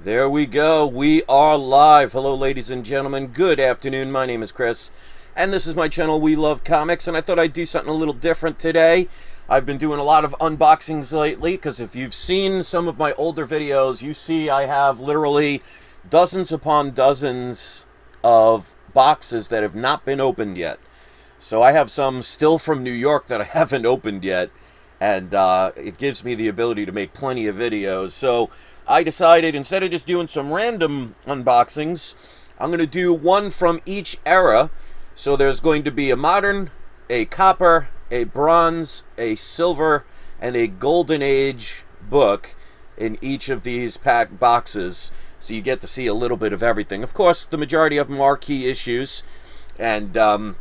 There we go. We are live. Hello, ladies and gentlemen. Good afternoon. My name is Chris, and this is my channel, We Love Comics, and I thought I'd do something a little different today. I've been doing a lot of unboxings lately, because if you've seen some of my older videos, you see I have literally dozens upon dozens of boxes that have not been opened yet. So I have some still from New York that I haven't opened yet, and it gives me the ability to make plenty of videos. So I decided, instead of just doing some random unboxings, I'm going to do one from each era. So there's going to be a modern, a copper, a bronze, a silver, and a golden age book in each of these packed boxes. So you get to see a little bit of everything. Of course, the majority of them are key issues, and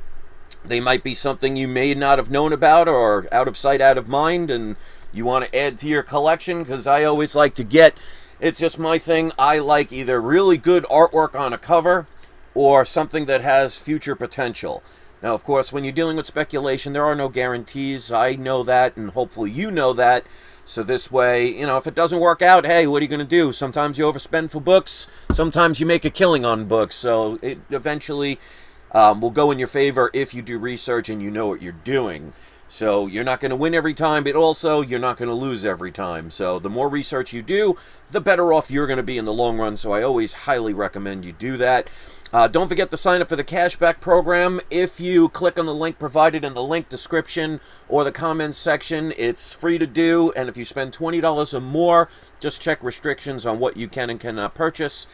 they might be something you may not have known about, or out of sight, out of mind, and you want to add to your collection, because I always like to get, it's just my thing, I like either really good artwork on a cover or something that has future potential. Now, of course, when you're dealing with speculation, there are no guarantees. I know that, and hopefully you know that. So this way, you know, if it doesn't work out, hey, what are you going to do? Sometimes you overspend for books. Sometimes you make a killing on books. So it eventually will go in your favor if you do research and you know what you're doing. So you're not going to win every time, but also you're not going to lose every time. So the more research you do, the better off you're going to be in the long run. So I always highly recommend you do that. Don't forget to sign up for the cashback program. If you click on the link provided in the link description or the comments section, it's free to do. And if you spend $20 or more, just check restrictions on what you can and cannot purchase.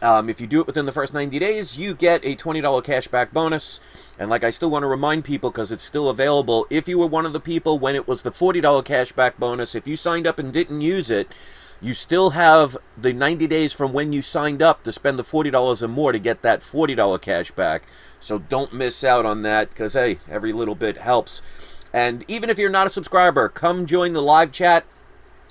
If you do it within the first 90 days, you get a $20 cashback bonus. And like, I still want to remind people, because it's still available, if you were one of the people when it was the $40 cashback bonus, if you signed up and didn't use it, you still have the 90 days from when you signed up to spend the $40 or more to get that $40 cashback. So don't miss out on that, because, hey, every little bit helps. And even if you're not a subscriber, come join the live chat.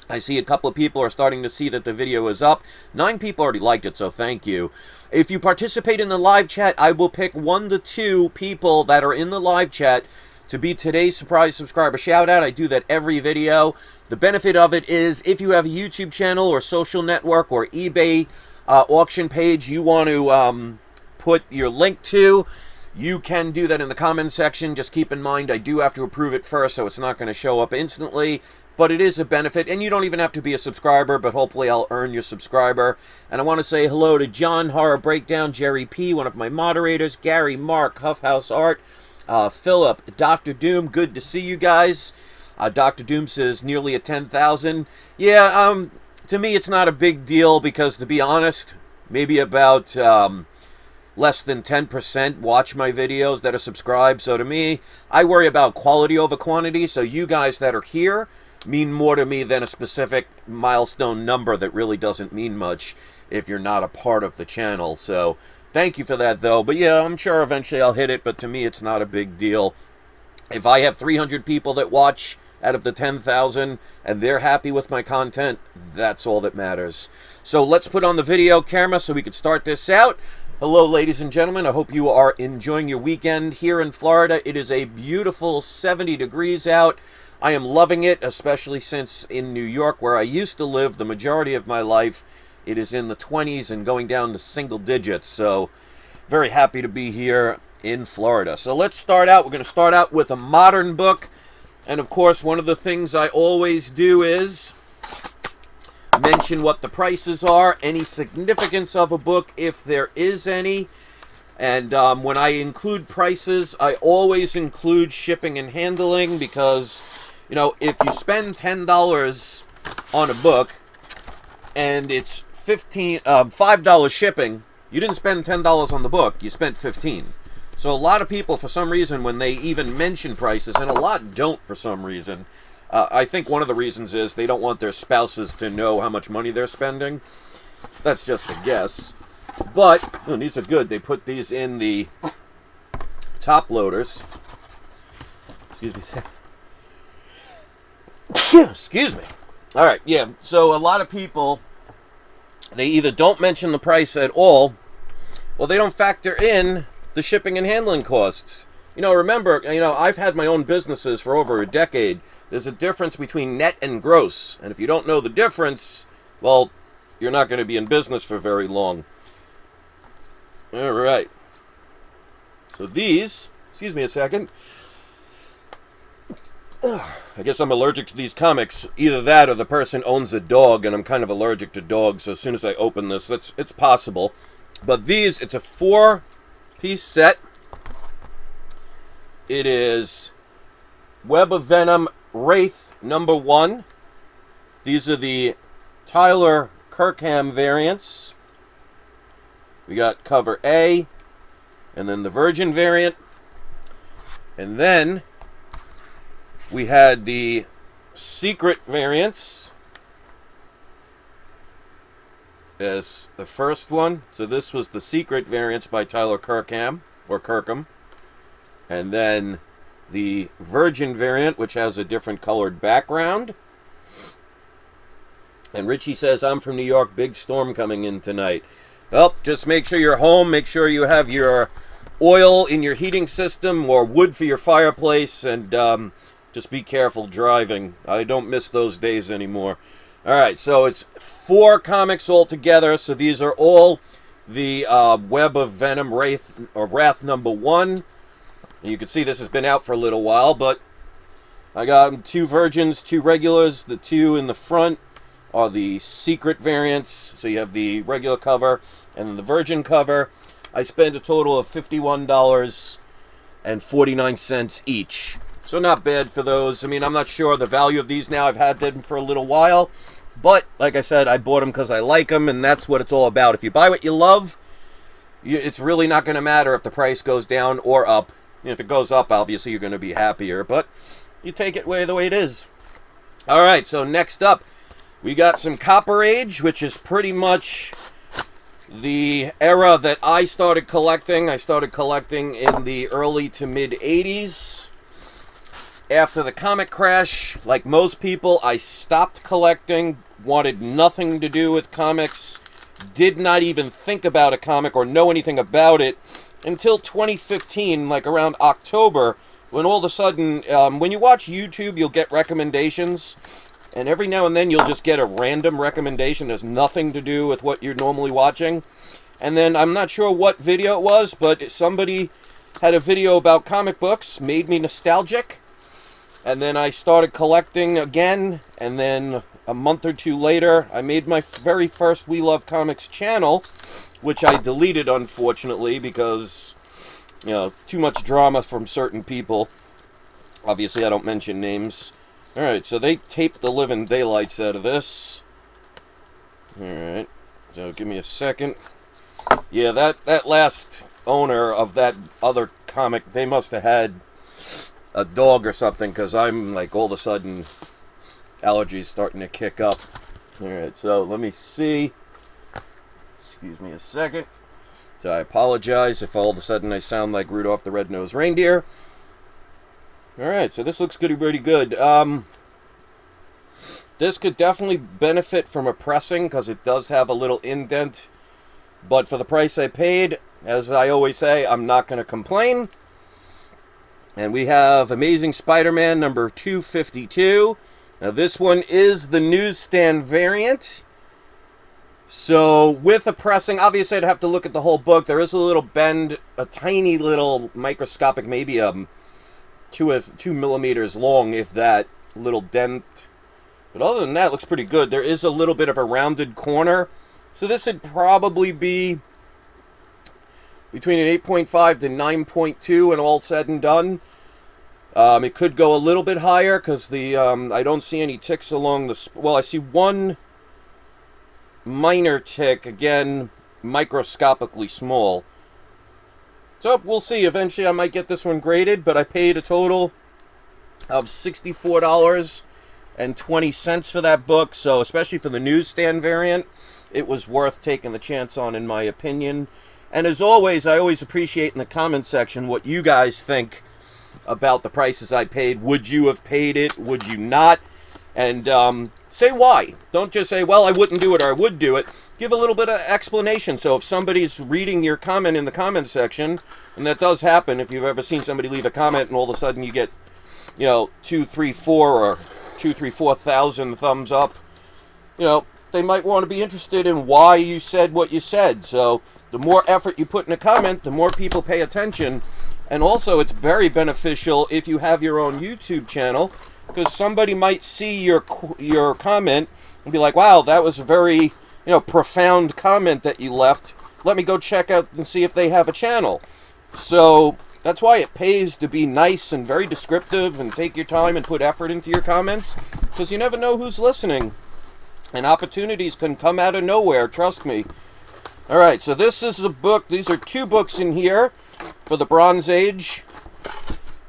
I see a couple of people are starting to see that the video is up. 9 people already liked it, so thank you. If you participate in the live chat, I will pick 1 to 2 people that are in the live chat to be today's surprise subscriber shout out. I do that every video. The benefit of it is, if you have a YouTube channel or social network or eBay auction page you want to put your link to, you can do that in the comments section. Just keep in mind, I do have to approve it first, so it's not going to show up instantly. But it is a benefit, and you don't even have to be a subscriber, but hopefully I'll earn your subscriber. And I want to say hello to John Horror Breakdown, Jerry P., one of my moderators, Gary, Mark, Huffhouse Art, Philip, Dr. Doom. Good to see you guys. Dr. Doom says nearly a 10,000. Yeah, to me it's not a big deal, because to be honest, maybe about less than 10% watch my videos that are subscribed. So to me, I worry about quality over quantity. So you guys that are here mean more to me than a specific milestone number that really doesn't mean much if you're not a part of the channel. So thank you for that, though. But yeah, I'm sure eventually I'll hit it, but to me it's not a big deal. If I have 300 people that watch out of the 10,000 and they're happy with my content, that's all that matters. So let's put on the video camera so we can start this out. Hello, ladies and gentlemen. I hope you are enjoying your weekend here in Florida. It is a beautiful 70 degrees out. I am loving it, especially since in New York, where I used to live the majority of my life, it is in the 20s and going down to single digits. So very happy to be here in Florida. So let's start out. We're going to start out with a modern book. And of course, one of the things I always do is mention what the prices are, any significance of a book, if there is any. And when I include prices, I always include shipping and handling, because, you know, if you spend $10 on a book and it's $5 shipping, you didn't spend $10 on the book, you spent $15. So a lot of people, for some reason, when they even mention prices, and a lot don't for some reason, I think one of the reasons is they don't want their spouses to know how much money they're spending. That's just a guess. But, oh, these are good. They put these in the top loaders. Excuse me. Excuse me. All right, yeah. So a lot of people, they either don't mention the price at all, or they don't factor in the shipping and handling costs. You know, remember, I've had my own businesses for over a decade. There's a difference between net and gross. And if you don't know the difference, well, you're not going to be in business for very long. All right. So these, excuse me a second. I guess I'm allergic to these comics. Either that or the person owns a dog, and I'm kind of allergic to dogs, so as soon as I open this, it's possible. But these, it's a 4-piece set. It is Web of Venom Wraith #1. These are the Tyler Kirkham variants. We got cover A, and then the Virgin variant. And then we had the Secret variants as the first one. So this was the Secret variants by Tyler Kirkham, or Kirkham. And then the Virgin variant, which has a different colored background. And Richie says, I'm from New York, big storm coming in tonight. Well, just make sure you're home. Make sure you have your oil in your heating system or wood for your fireplace. And just be careful driving. I don't miss those days anymore. All right, so it's 4 comics altogether. So these are all the Web of Venom Wrath #1. And you can see this has been out for a little while, but I got 2 virgins, 2 regulars. The 2 in the front are the Secret variants. So you have the regular cover and then the Virgin cover. I spent a total of $51.49 each. So not bad for those. I mean, I'm not sure the value of these now. I've had them for a little while. But, like I said, I bought them because I like them, and that's what it's all about. If you buy what you love, it's really not going to matter if the price goes down or up. If it goes up, obviously, you're going to be happier. But you take it the way it is. All right, so next up, we got some Copper Age, which is pretty much the era that I started collecting. I started collecting in the early to mid-'80s. After the comic crash, like most people, I stopped collecting, wanted nothing to do with comics, did not even think about a comic or know anything about it until 2015, like around October, when all of a sudden, when you watch YouTube, you'll get recommendations, and every now and then you'll just get a random recommendation that has nothing to do with what you're normally watching. And then, I'm not sure what video it was, but somebody had a video about comic books, made me nostalgic, and then I started collecting again, and then a month or 2 later, I made my very first We Love Comics channel, which I deleted, unfortunately, because, you know, too much drama from certain people. Obviously, I don't mention names. Alright, so they taped the living daylights out of this. Alright, so give me a second. Yeah, that last owner of that other comic, they must have had a dog or something, because I'm, like, all of a sudden, allergies starting to kick up. Alright, so let me see. Excuse me a second. So I apologize if all of a sudden I sound like Rudolph the Red-Nosed Reindeer. Alright, so this looks pretty good. This could definitely benefit from a pressing, because it does have a little indent. But for the price I paid, as I always say, I'm not going to complain. And we have Amazing Spider-Man number 252. Now this one is the newsstand variant. So with a pressing, obviously I'd have to look at the whole book. There is a little bend, a tiny little microscopic, maybe 2 millimeters long, if that, little dent. But other than that, it looks pretty good. There is a little bit of a rounded corner. So this would probably be between an 8.5 to 9.2 and all said and done. It could go a little bit higher because the I don't see any ticks along the... Well, I see one minor tick, again, microscopically small. So we'll see. Eventually I might get this one graded, but I paid a total of $64.20 for that book. So especially for the newsstand variant, it was worth taking the chance on, in my opinion. And as always, I always appreciate in the comment section what you guys think about the prices I paid. Would you have paid it? Would you not? And say why. Don't just say, well, I wouldn't do it or I would do it. Give a little bit of explanation. So if somebody's reading your comment in the comment section, and that does happen, if you've ever seen somebody leave a comment and all of a sudden you get, you know, 2, 3, 4 or 2, 3, 4,000 thumbs up, you know, they might want to be interested in why you said what you said. So the more effort you put in a comment, the more people pay attention. And also, it's very beneficial if you have your own YouTube channel, because somebody might see your comment and be like, wow, that was a very, profound comment that you left. Let me go check out and see if they have a channel. So that's why it pays to be nice and very descriptive and take your time and put effort into your comments, because you never know who's listening. And opportunities can come out of nowhere, trust me. All right, so this is a book. These are 2 books in here for the Bronze Age.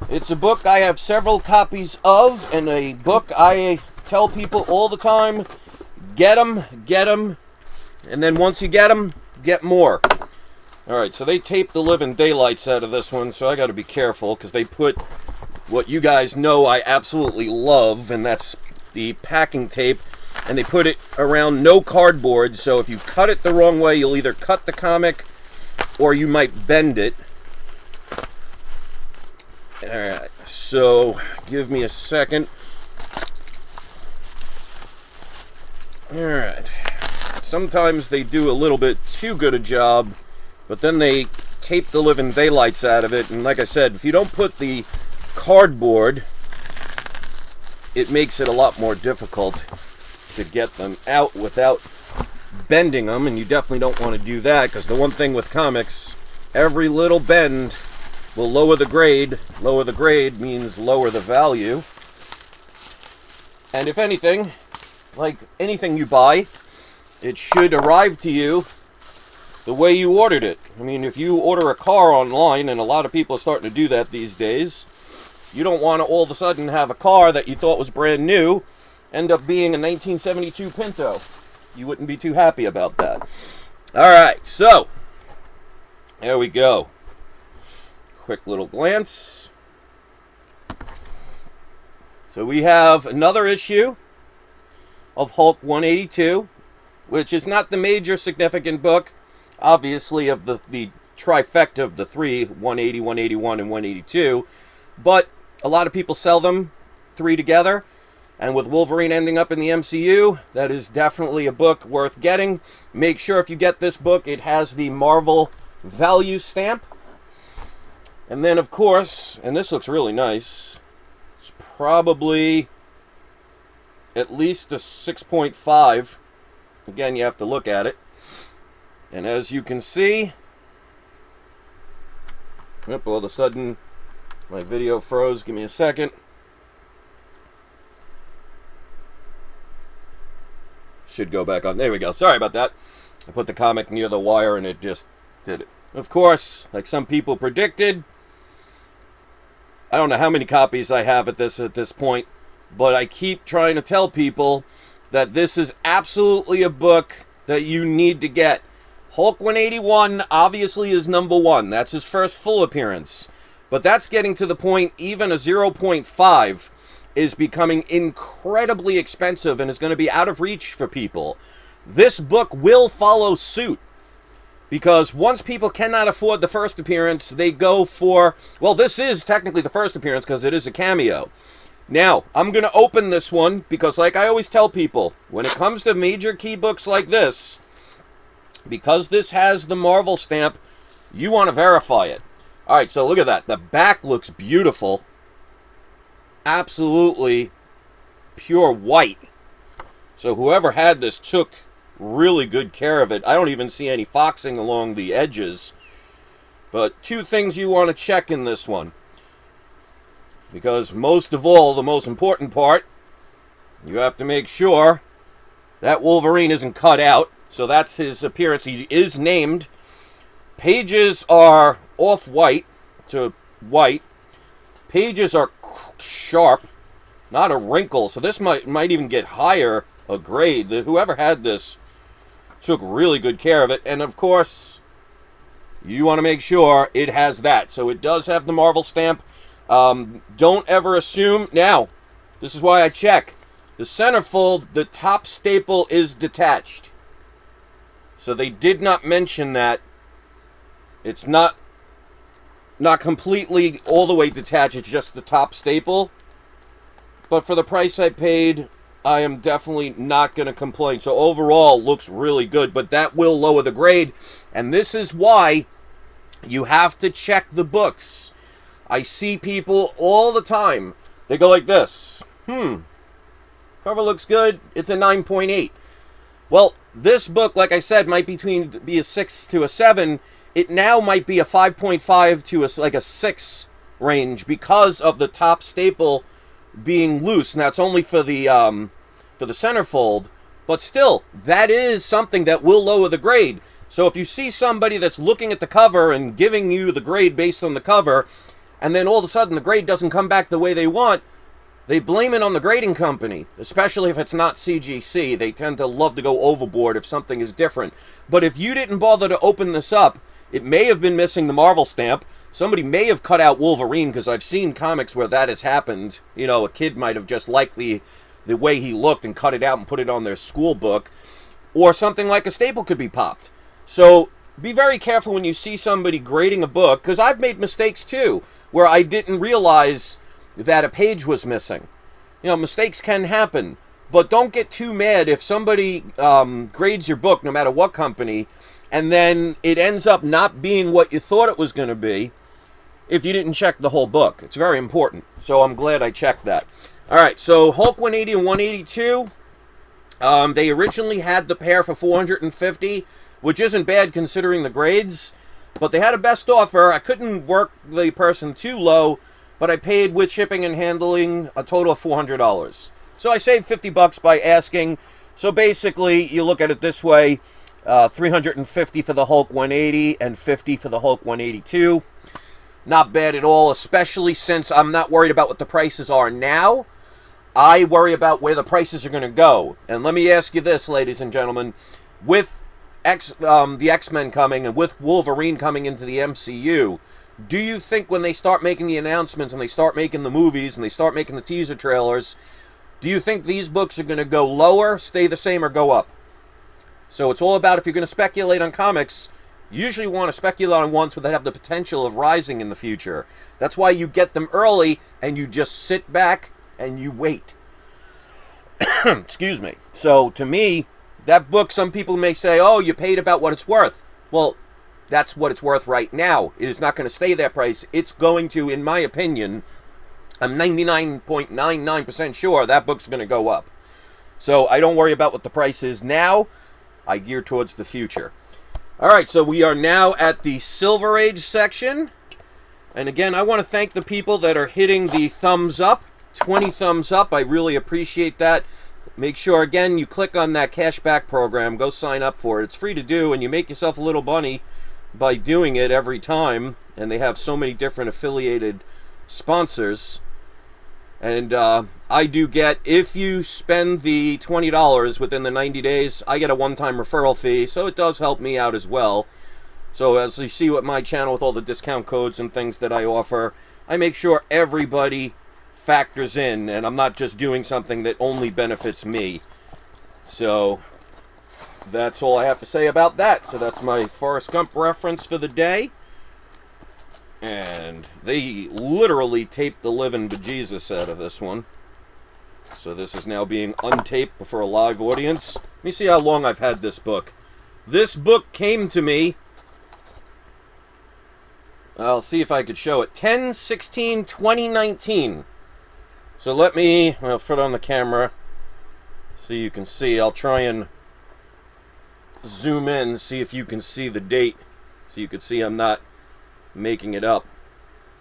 It's a book I have several copies of, and a book I tell people all the time, get them, and then once you get them, get more. All right, so they taped the living daylights out of this one, so I got to be careful, because they put what you guys know I absolutely love, and that's the packing tape, and they put it around no cardboard, so if you cut it the wrong way, you'll either cut the comic or you might bend it. Alright, so give me a second. Alright, sometimes they do a little bit too good a job, but then they tape the living daylights out of it, and like I said, if you don't put the cardboard, it makes it a lot more difficult to get them out without bending them, and you definitely don't want to do that, because the one thing with comics, every little bend will lower the grade. Lower the grade means lower the value. And if anything, like anything you buy, it should arrive to you the way you ordered it. I mean, if you order a car online, and a lot of people are starting to do that these days, you don't want to all of a sudden have a car that you thought was brand new end up being a 1972 Pinto. You wouldn't be too happy about that. Alright, so there we go. Quick little glance. So we have another issue of Hulk 182, which is not the major significant book, obviously, of the trifecta of the 3, 180, 181, and 182, but a lot of people sell them 3 together. And with Wolverine ending up in the MCU, that is definitely a book worth getting. Make sure if you get this book, it has the Marvel value stamp. And then, of course, and this looks really nice, it's probably at least a 6.5. Again, you have to look at it. And as you can see, yep, all of a sudden, my video froze. Give me a second. Should go back on. There we go. Sorry about that. I put the comic near the wire and it just did it. Of course, like some people predicted, I don't know how many copies I have at this point, but I keep trying to tell people that this is absolutely a book that you need to get. Hulk 181 obviously is number 1. That's his first full appearance. But that's getting to the point, even a 0.5 is becoming incredibly expensive and is going to be out of reach for people. This book will follow suit, because once people cannot afford the first appearance, they go for, well, this is technically the first appearance because it is a cameo. Now, I'm going to open this one because, like I always tell people, when it comes to major key books like this, because this has the Marvel stamp, you want to verify it. All right, so look at that. The back looks beautiful. Absolutely pure white. So whoever had this took really good care of it. I don't even see any foxing along the edges. But 2 things you want to check in this one, because most of all, the most important part, you have to make sure that Wolverine isn't cut out. So that's his appearance. He is named. Pages are off-white to white. Pages are sharp, not a wrinkle. So this might even get higher a grade. Whoever had this took really good care of it. And of course, you want to make sure it has that. So it does have the Marvel stamp. Don't ever assume. Now, this is why I check. The centerfold, the top staple is detached. So they did not mention that. It's not completely all the way detached. It's just the top staple. But for the price I paid, I am definitely not going to complain. So overall, looks really good, but that will lower the grade. And this is why you have to check the books. I see people all the time. They go like this. Cover looks good. It's a 9.8. Well, this book, like I said, might be a 6 to a 7. It now might be a 5.5 to like a 6 range because of the top staple being loose. Now, it's only for the centerfold, but still, that is something that will lower the grade. So if you see somebody that's looking at the cover and giving you the grade based on the cover, and then all of a sudden the grade doesn't come back the way they want, they blame it on the grading company, especially if it's not CGC. They tend to love to go overboard if something is different. But if you didn't bother to open this up, it may have been missing the Marvel stamp. Somebody may have cut out Wolverine, because I've seen comics where that has happened. You know, a kid might have just liked the way he looked and cut it out and put it on their school book. Or something like a staple could be popped. So be very careful when you see somebody grading a book, because I've made mistakes too, where I didn't realize that a page was missing. You know, mistakes can happen, but don't get too mad if somebody grades your book, no matter what company, and then it ends up not being what you thought it was going to be if you didn't check the whole book. It's very important, so I'm glad I checked that. All right, so Hulk 180 and 182, they originally had the pair for $450, which isn't bad considering the grades, but they had a best offer. I couldn't work the person too low, but I paid with shipping and handling a total of $400. So I saved $50 by asking. So basically, you look at it this way, $350 for the Hulk 180 and $50 for the Hulk 182. Not bad at all, especially since I'm not worried about what the prices are now. I worry about where the prices are going to go. And let me ask you this, ladies and gentlemen. With the X-Men coming and with Wolverine coming into the MCU, do you think when they start making the announcements and they start making the movies and they start making the teaser trailers, do you think these books are going to go lower, stay the same, or go up? So it's all about, if you're going to speculate on comics, you usually want to speculate on ones that have the potential of rising in the future. That's why you get them early and you just sit back and you wait. Excuse me. So to me, that book, some people may say, oh, you paid about what it's worth. Well, that's what it's worth right now. It is not going to stay that price. It's going to, in my opinion, I'm 99.99% sure that book's going to go up. So I don't worry about what the price is now. I gear towards the future. All right, so we are now at the Silver Age section. And again, I want to thank the people that are hitting the thumbs up. 20 thumbs up. I really appreciate that. Make sure, again, you click on that cashback program. Go sign up for it. It's free to do, and you make yourself a little money by doing it every time. And they have so many different affiliated sponsors. And I do get, if you spend the $20 within the 90 days, I get a one-time referral fee. So it does help me out as well. So as you see with my channel, with all the discount codes and things that I offer, I make sure everybody factors in, and I'm not just doing something that only benefits me. So that's all I have to say about that. So that's my Forrest Gump reference for the day. And they literally taped the living bejesus out of this one. So this is now being untaped before a live audience. Let me see how long I've had this book. This book came to me, I'll see if I could show it, 10/16/2019. So let me, I'll put it on the camera so you can see. I'll try and zoom in, see if you can see the date. So you can see I'm not making it up.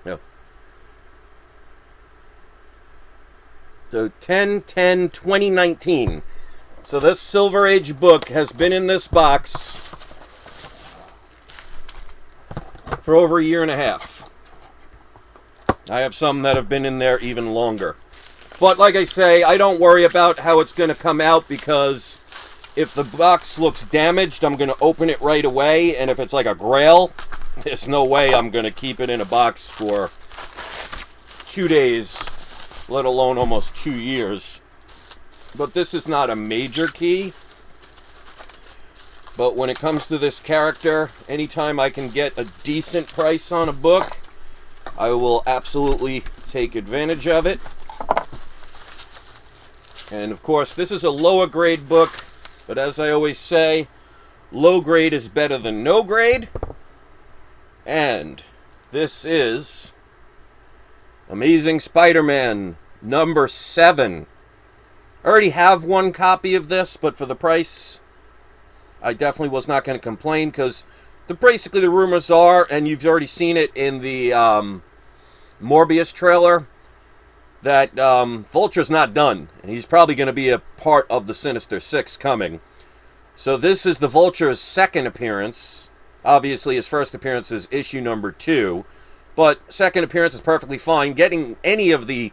No. So 10/10/2019. So this Silver Age book has been in this box for over a year and a half. I have some that have been in there even longer. But like I say, I don't worry about how it's going to come out, because if the box looks damaged, I'm going to open it right away. And if it's like a Grail, there's no way I'm going to keep it in a box for 2 days, let alone almost 2 years. But this is not a major key. But when it comes to this character, anytime I can get a decent price on a book, I will absolutely take advantage of it. And of course, this is a lower grade book, but as I always say, low grade is better than no grade. And this is Amazing Spider-Man number 7. I already have one copy of this, but for the price, I definitely was not going to complain, because basically the rumors are, and you've already seen it in the Morbius trailer, that Vulture's not done. He's probably going to be a part of the Sinister Six coming. So this is the Vulture's second appearance. Obviously, his first appearance is issue number 2, but second appearance is perfectly fine. Getting any of the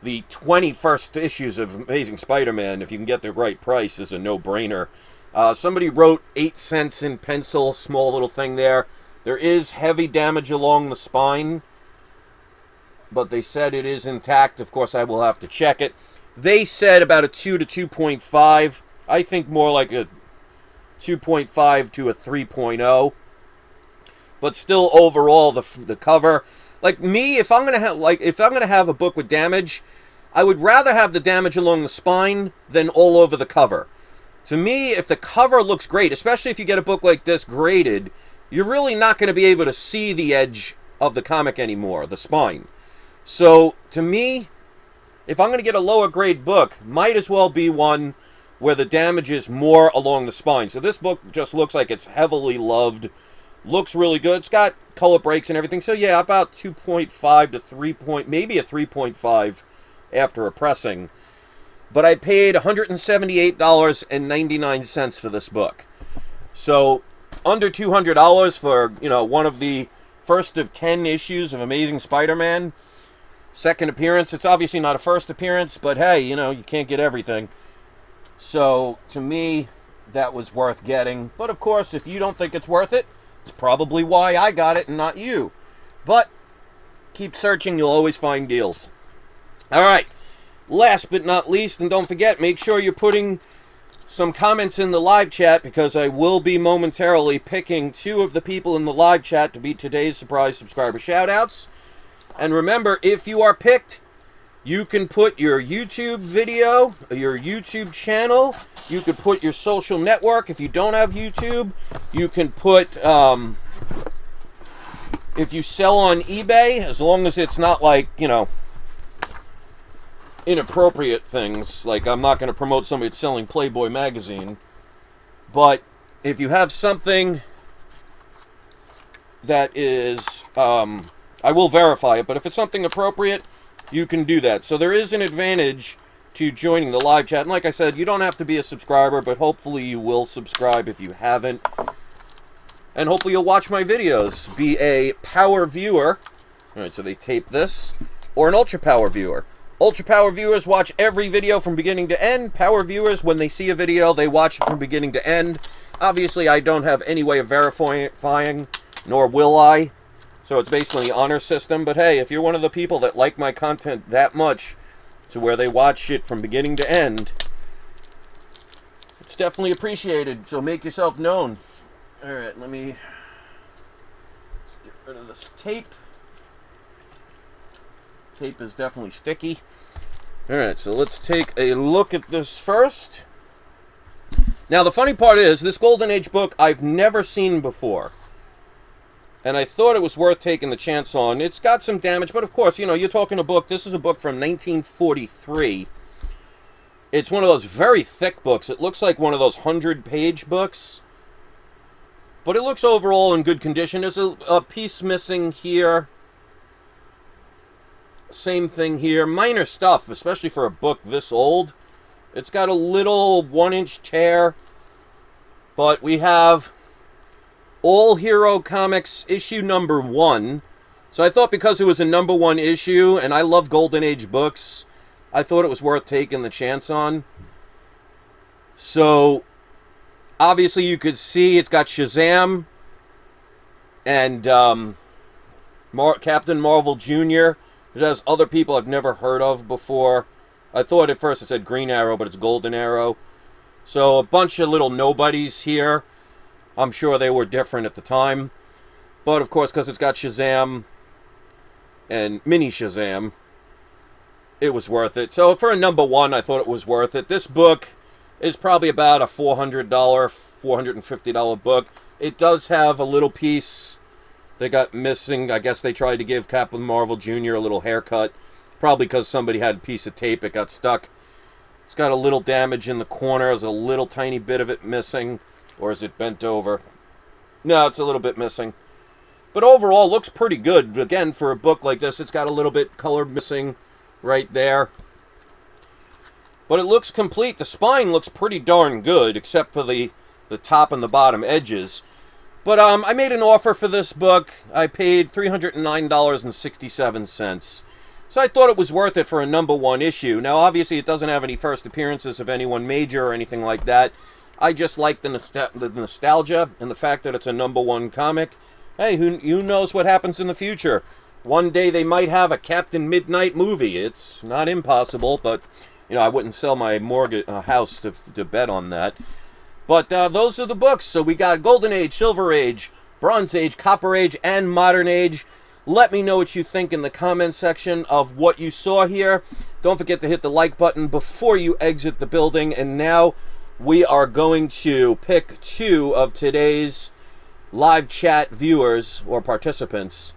21st issues of Amazing Spider-Man, if you can get the right price, is a no-brainer. Somebody wrote 8 cents in pencil, small little thing there. There is heavy damage along the spine, but they said it is intact. Of course, I will have to check it. They said about a 2 to 2.5. I think more like a 2.5 to a 3.0. But still, overall, the cover, like me, if I'm gonna have a book with damage, I would rather have the damage along the spine than all over the cover. To me, if the cover looks great, especially if you get a book like this graded, you're really not going to be able to see the edge of the comic anymore, the spine. So, to me, if I'm going to get a lower grade book, might as well be one where the damage is more along the spine. So this book just looks like it's heavily loved. Looks really good. It's got color breaks and everything. So yeah, about 2.5 to 3 maybe a 3.5 after a pressing. But I paid $178.99 for this book. So under $200 for, one of the first of 10 issues of Amazing Spider-Man. Second appearance. It's obviously not a first appearance, but hey, you can't get everything. So to me, that was worth getting. But of course, if you don't think it's worth it, it's probably why I got it and not you. But keep searching, you'll always find deals. Alright, last but not least, and don't forget, make sure you're putting some comments in the live chat, because I will be momentarily picking 2 of the people in the live chat to be today's surprise subscriber shoutouts. And remember, if you are picked, you can put your YouTube video, your YouTube channel, you could put your social network. If you don't have YouTube, you can put, if you sell on eBay, as long as it's not like, inappropriate things. Like, I'm not going to promote somebody that's selling Playboy magazine. But if you have something that is, I will verify it, but if it's something appropriate, you can do that. So there is an advantage to joining the live chat. And like I said, you don't have to be a subscriber, but hopefully you will subscribe if you haven't. And hopefully you'll watch my videos. Be a power viewer. Alright, so they tape this. Or an ultra power viewer. Ultra power viewers watch every video from beginning to end. Power viewers, when they see a video, they watch it from beginning to end. Obviously, I don't have any way of verifying, nor will I. So it's basically an honor system. But hey, if you're one of the people that like my content that much, to where they watch it from beginning to end, it's definitely appreciated. So make yourself known. Alright, let me get rid of this tape. Tape is definitely sticky. Alright, so let's take a look at this first. Now, the funny part is, this Golden Age book I've never seen before. And I thought it was worth taking the chance on. It's got some damage, but of course, you're talking a book. This is a book from 1943. It's one of those very thick books. It looks like one of those 100-page books. But it looks overall in good condition. There's a piece missing here. Same thing here. Minor stuff, especially for a book this old. It's got a little 1-inch tear. But we have All Hero Comics issue number 1. So I thought because it was a number 1 issue, and I love Golden Age books, I thought it was worth taking the chance on. So, obviously you could see it's got Shazam and Captain Marvel Jr. It has other people I've never heard of before. I thought at first it said Green Arrow, but it's Golden Arrow. So a bunch of little nobodies here. I'm sure they were different at the time. But of course, because it's got Shazam and Mini Shazam, it was worth it. So for a number one, I thought it was worth it. This book is probably about a $400, $450 book. It does have a little piece they got missing. I guess they tried to give Captain Marvel Jr. a little haircut. Probably because somebody had a piece of tape. It got stuck. It's got a little damage in the corner. There's a little tiny bit of it missing. Or is it bent over? No, it's a little bit missing. But overall, looks pretty good. Again, for a book like this, it's got a little bit color missing right there. But it looks complete. The spine looks pretty darn good, except for the top and the bottom edges. But I made an offer for this book. I paid $309.67. So I thought it was worth it for a number one issue. Now, obviously, it doesn't have any first appearances of anyone major or anything like that. I just like the nostalgia and the fact that it's a number one comic. Hey, who knows what happens in the future? One day they might have a Captain Midnight movie. It's not impossible, but you know, I wouldn't sell my mortgage house to bet on that. But those are the books. So we got Golden Age, Silver Age, Bronze Age, Copper Age, and Modern Age. Let me know what you think in the comment section of what you saw here. Don't forget to hit the like button before you exit the building. And now we are going to pick 2 of today's live chat viewers or participants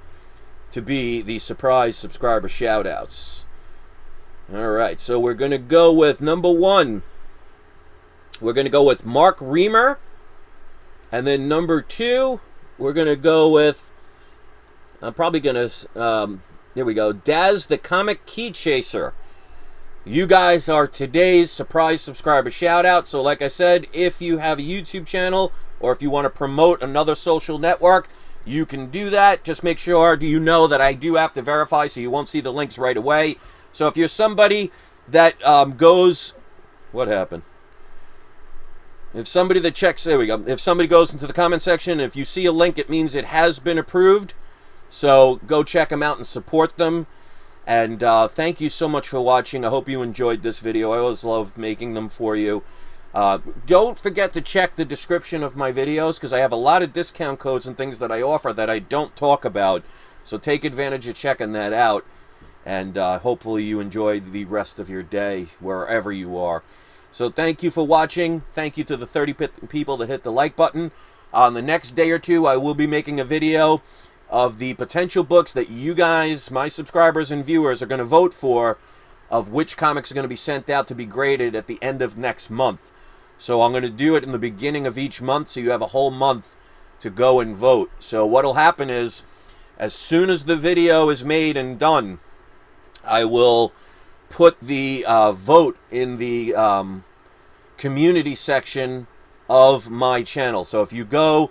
to be the surprise subscriber shoutouts. Alright, so we're going to go with number 1. We're going to go with Mark Reamer. And then number 2, we're going to go with, I'm probably going to, here we go, Daz the Comic Key Chaser. You guys are today's surprise subscriber shout-out. So like I said, if you have a YouTube channel or if you want to promote another social network, you can do that. Just make sure you know that I do have to verify so you won't see the links right away. So if you're somebody that goes... What happened? If somebody that checks... There we go. If somebody goes into the comment section, if you see a link, it means it has been approved. So go check them out and support them. And thank you so much for watching. I hope you enjoyed this video. I always love making them for you. Don't forget to check the description of my videos because I have a lot of discount codes and things that I offer that I don't talk about. So take advantage of checking that out. And hopefully you enjoy the rest of your day wherever you are. So thank you for watching. Thank you to the 30 people that hit the like button. On the next day or two, I will be making a video of the potential books that you guys, my subscribers and viewers, are going to vote for, of which comics are going to be sent out to be graded at the end of next month. So I'm going to do it in the beginning of each month, so you have a whole month to go and vote. So what'll happen is, as soon as the video is made and done, I will put the vote in the community section of my channel. So if you go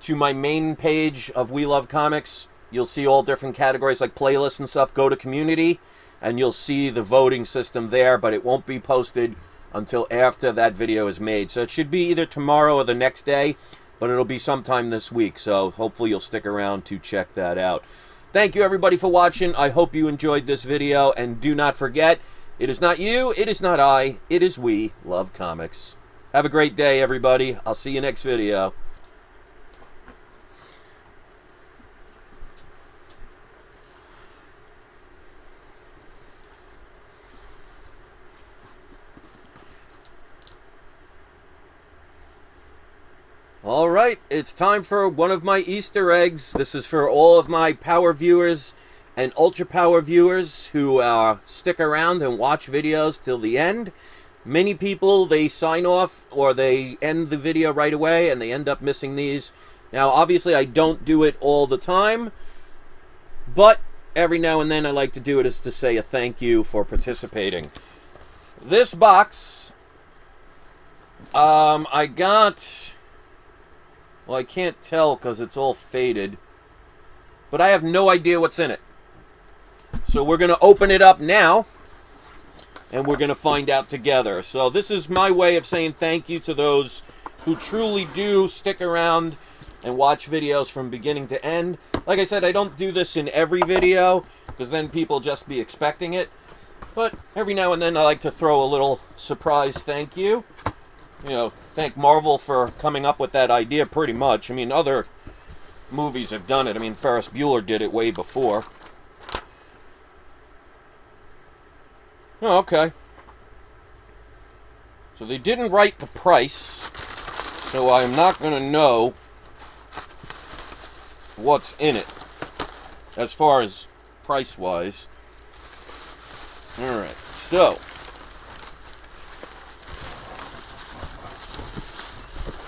to my main page of We Love Comics, you'll see all different categories like playlists and stuff. Go to community and you'll see the voting system there, but it won't be posted until after that video is made. So it should be either tomorrow or the next day, but it'll be sometime this week. So hopefully you'll stick around to check that out. Thank you everybody for watching. I hope you enjoyed this video, and do not forget, it is not you, it is not I, it is We Love Comics. Have a great day everybody. I'll see you next video. Alright, it's time for one of my Easter eggs. This is for all of my power viewers and ultra power viewers who stick around and watch videos till the end. Many people, they sign off or they end the video right away and they end up missing these. Now, obviously, I don't do it all the time, but every now and then I like to do it as to say a thank you for participating. This box, I got... Well, I can't tell because it's all faded. But I have no idea what's in it. So we're going to open it up now. And we're going to find out together. So this is my way of saying thank you to those who truly do stick around and watch videos from beginning to end. Like I said, I don't do this in every video, because then people just be expecting it. But every now and then I like to throw a little surprise thank you. You know, thank Marvel for coming up with that idea pretty much. I mean, other movies have done it. I mean, Ferris Bueller did it way before. Oh, okay. So they didn't write the price, so I'm not going to know what's in it as far as price-wise. Alright, so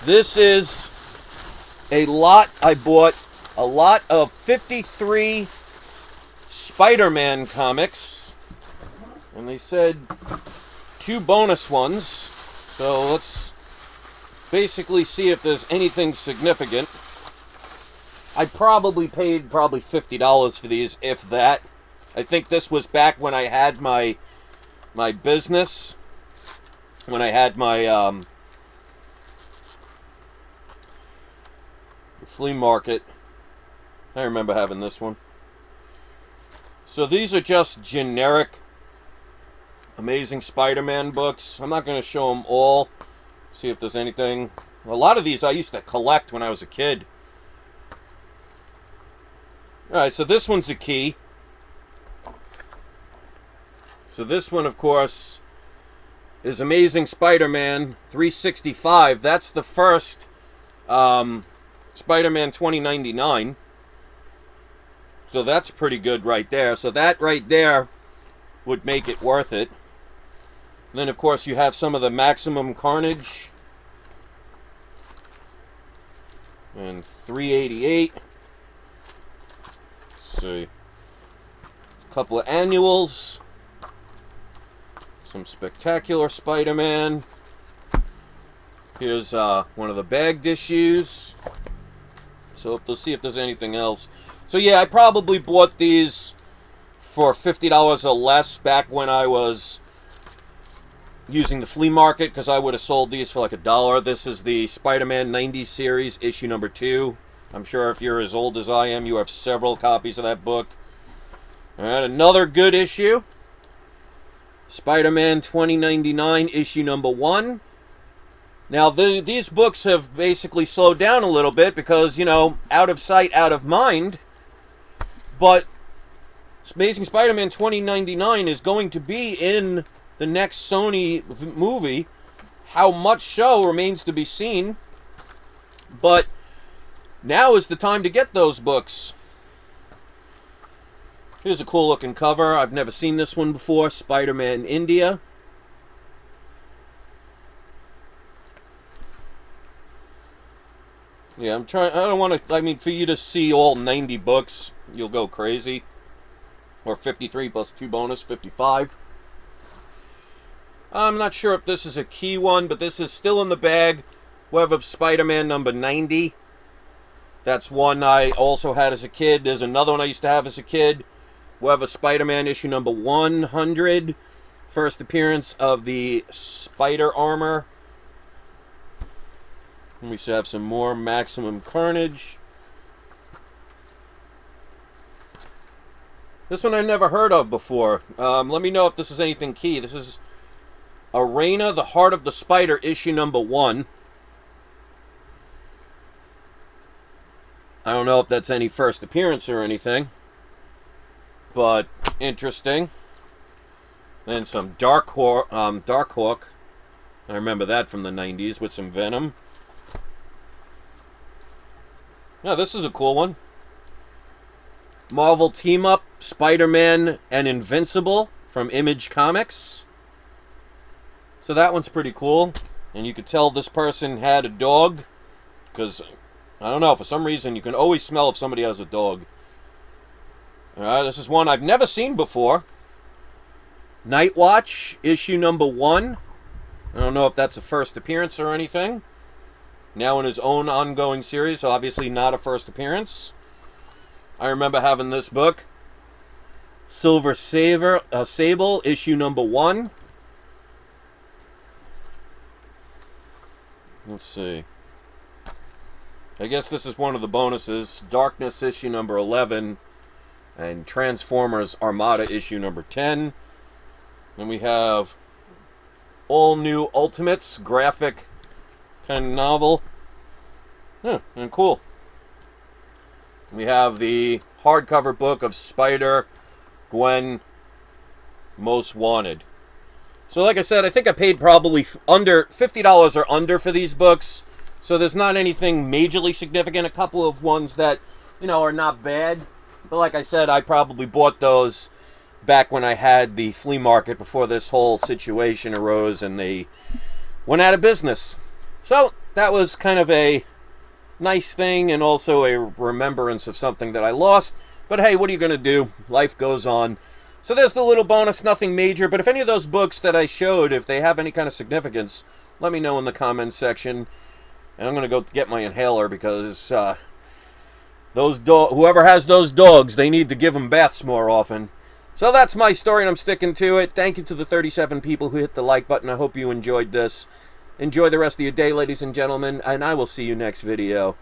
this is a lot. I bought a lot of 53 Spider-Man comics, and they said 2 bonus ones, so let's basically see if there's anything significant. I probably paid $50 for these, if that. I think this was back when I had my business, when I had my flea market. I remember having this one. So these are just generic Amazing Spider-Man books. I'm not going to show them all. See if there's anything. A lot of these I used to collect when I was a kid. Alright, so this one's a key. So this one, of course, is Amazing Spider-Man 365. That's the first Spider-Man 2099. So that's pretty good right there. So that right there would make it worth it. And then, of course, you have some of the Maximum Carnage. And 388. Let's see. A couple of annuals. Some Spectacular Spider-Man. Here's one of the bagged issues. So let's see if there's anything else. So yeah, I probably bought these for $50 or less back when I was using the flea market, because I would have sold these for like $1. This is the Spider-Man 90 series, issue number 2. I'm sure if you're as old as I am, you have several copies of that book. Alright, another good issue. Spider-Man 2099, issue number 1. Now, these books have basically slowed down a little bit because, you know, out of sight, out of mind. But Amazing Spider-Man 2099 is going to be in the next Sony movie. How much so remains to be seen. But now is the time to get those books. Here's a cool looking cover. I've never seen this one before. Spider-Man India. Yeah, I'm trying. I don't want to. I mean, for you to see all 90 books, you'll go crazy. Or 53 plus 2 bonus, 55. I'm not sure if this is a key one, but this is still in the bag. Web of Spider-Man number 90. That's one I also had as a kid. There's another one I used to have as a kid. Web of Spider-Man issue number 100. First appearance of the Spider Armor. And we should have some more Maximum Carnage. This one I never heard of before. Let me know if this is anything key. This is Arena, the Heart of the Spider, issue number 1. I don't know if that's any first appearance or anything, but interesting. Then some Dark Hawk. I remember that from the 90s with some Venom. Now, this is a cool one. Marvel Team Up, Spider-Man and Invincible from Image Comics. So that one's pretty cool. And you could tell this person had a dog, because, I don't know, for some reason you can always smell if somebody has a dog. Alright, this is one I've never seen before. Night Watch, issue number 1. I don't know if that's a first appearance or anything. Now in his own ongoing series, so obviously not a first appearance. I remember having this book. Silver Sable, issue number 1. Let's see. I guess this is one of the bonuses. Darkness, issue number 11. And Transformers Armada, issue number 10. Then we have All New Ultimates, graphic kind of novel. And cool. We have the hardcover book of Spider-Gwen Most Wanted. So like I said, I think I paid probably under $50 or under for these books. So there's not anything majorly significant. A couple of ones that, you know, are not bad. But like I said, I probably bought those back when I had the flea market before this whole situation arose and they went out of business. So that was kind of a nice thing and also a remembrance of something that I lost. But hey, what are you going to do? Life goes on. So there's the little bonus, nothing major. But if any of those books that I showed, if they have any kind of significance, let me know in the comments section. And I'm going to go get my inhaler because whoever has those dogs, they need to give them baths more often. So that's my story and I'm sticking to it. Thank you to the 37 people who hit the like button. I hope you enjoyed this. Enjoy the rest of your day, ladies and gentlemen, and I will see you next video.